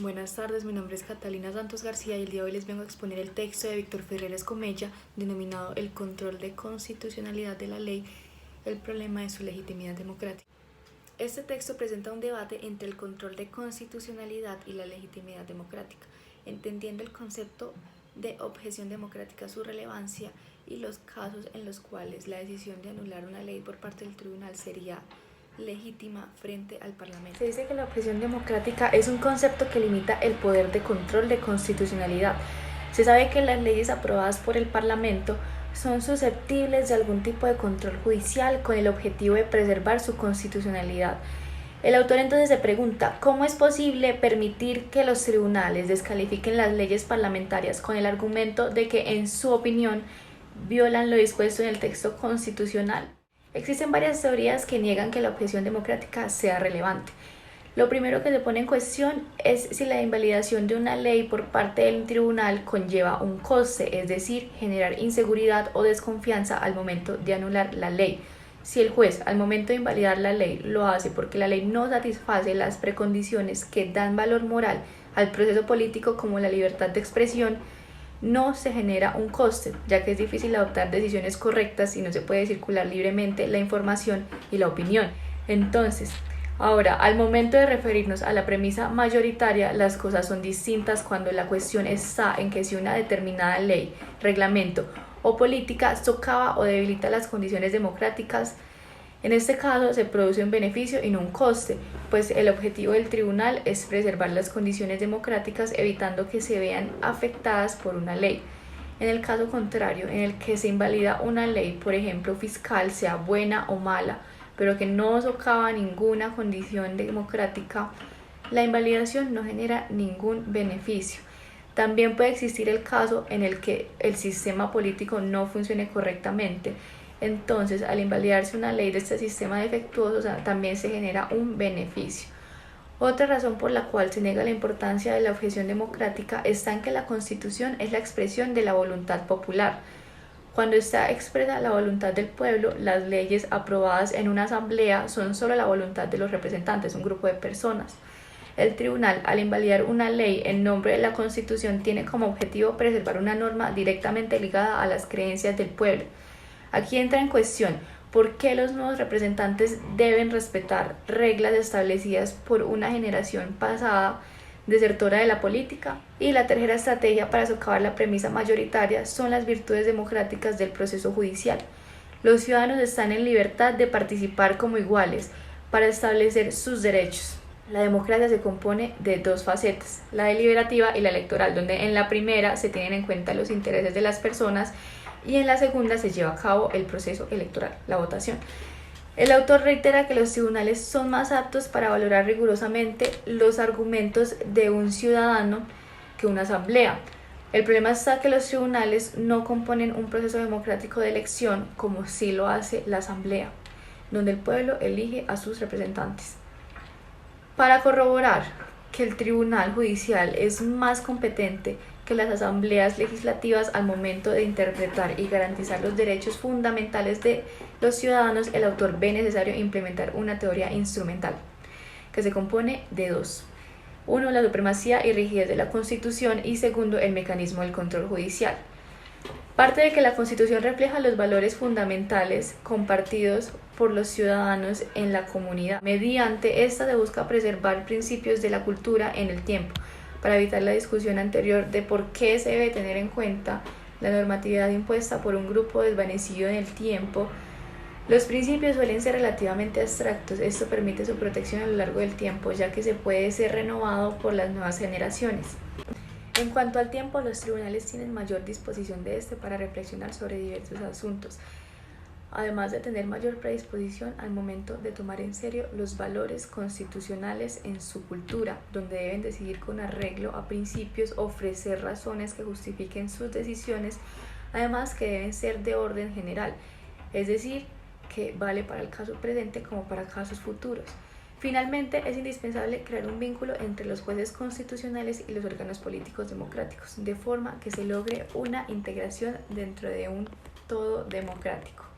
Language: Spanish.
Buenas tardes, mi nombre es Catalina Santos García y el día de hoy les vengo a exponer el texto de Víctor Ferrer Escomella denominado El control de constitucionalidad de la ley, el problema de su legitimidad democrática. Este texto presenta un debate entre el control de constitucionalidad y la legitimidad democrática, entendiendo el concepto de objeción democrática, su relevancia y los casos en los cuales la decisión de anular una ley por parte del tribunal sería legítima frente al Parlamento. Se dice que la objeción democrática es un concepto que limita el poder de control de constitucionalidad. Se sabe que las leyes aprobadas por el Parlamento son susceptibles de algún tipo de control judicial con el objetivo de preservar su constitucionalidad. El autor entonces se pregunta, ¿cómo es posible permitir que los tribunales descalifiquen las leyes parlamentarias con el argumento de que, en su opinión, violan lo dispuesto en el texto constitucional? Existen varias teorías que niegan que la objeción democrática sea relevante. Lo primero que se pone en cuestión es si la invalidación de una ley por parte del tribunal conlleva un coste, es decir, generar inseguridad o desconfianza al momento de anular la ley. Si el juez, al momento de invalidar la ley, lo hace porque la ley no satisface las precondiciones que dan valor moral al proceso político como la libertad de expresión, no se genera un coste, ya que es difícil adoptar decisiones correctas y no se puede circular libremente la información y la opinión. Entonces, ahora, al momento de referirnos a la premisa mayoritaria, las cosas son distintas cuando la cuestión está en que si una determinada ley, reglamento o política socava o debilita las condiciones democráticas. En este caso se produce un beneficio y no un coste, pues el objetivo del tribunal es preservar las condiciones democráticas evitando que se vean afectadas por una ley. En el caso contrario, en el que se invalida una ley, por ejemplo fiscal, sea buena o mala, pero que no socava ninguna condición democrática, la invalidación no genera ningún beneficio. También puede existir el caso en el que el sistema político no funcione correctamente. Entonces, al invalidarse una ley de este sistema defectuoso, también se genera un beneficio. Otra razón por la cual se niega la importancia de la objeción democrática está en que la Constitución es la expresión de la voluntad popular. Cuando está expresa la voluntad del pueblo, las leyes aprobadas en una asamblea son solo la voluntad de los representantes, un grupo de personas. El tribunal, al invalidar una ley en nombre de la Constitución, tiene como objetivo preservar una norma directamente ligada a las creencias del pueblo. Aquí entra en cuestión por qué los nuevos representantes deben respetar reglas establecidas por una generación pasada desertora de la política. Y la tercera estrategia para socavar la premisa mayoritaria son las virtudes democráticas del proceso judicial. Los ciudadanos están en libertad de participar como iguales para establecer sus derechos. La democracia se compone de dos facetas, la deliberativa y la electoral, donde en la primera se tienen en cuenta los intereses de las personas y en la segunda se lleva a cabo el proceso electoral, la votación. El autor reitera que los tribunales son más aptos para valorar rigurosamente los argumentos de un ciudadano que una asamblea. El problema está que los tribunales no componen un proceso democrático de elección como sí lo hace la asamblea, donde el pueblo elige a sus representantes. Para corroborar que el tribunal judicial es más competente que las asambleas legislativas al momento de interpretar y garantizar los derechos fundamentales de los ciudadanos, el autor ve necesario implementar una teoría instrumental que se compone de dos. Uno, la supremacía y rigidez de la Constitución, y segundo, el mecanismo del control judicial. Parte de que la Constitución refleja los valores fundamentales compartidos por los ciudadanos en la comunidad. Mediante esta se busca preservar principios de la cultura en el tiempo, para evitar la discusión anterior de por qué se debe tener en cuenta la normatividad impuesta por un grupo desvanecido en el tiempo. Los principios suelen ser relativamente abstractos, esto permite su protección a lo largo del tiempo, ya que se puede ser renovado por las nuevas generaciones. En cuanto al tiempo, los tribunales tienen mayor disposición de este para reflexionar sobre diversos asuntos, además de tener mayor predisposición al momento de tomar en serio los valores constitucionales en su cultura, donde deben decidir con arreglo a principios, ofrecer razones que justifiquen sus decisiones, además que deben ser de orden general, es decir, que vale para el caso presente como para casos futuros. Finalmente, es indispensable crear un vínculo entre los jueces constitucionales y los órganos políticos democráticos, de forma que se logre una integración dentro de un todo democrático.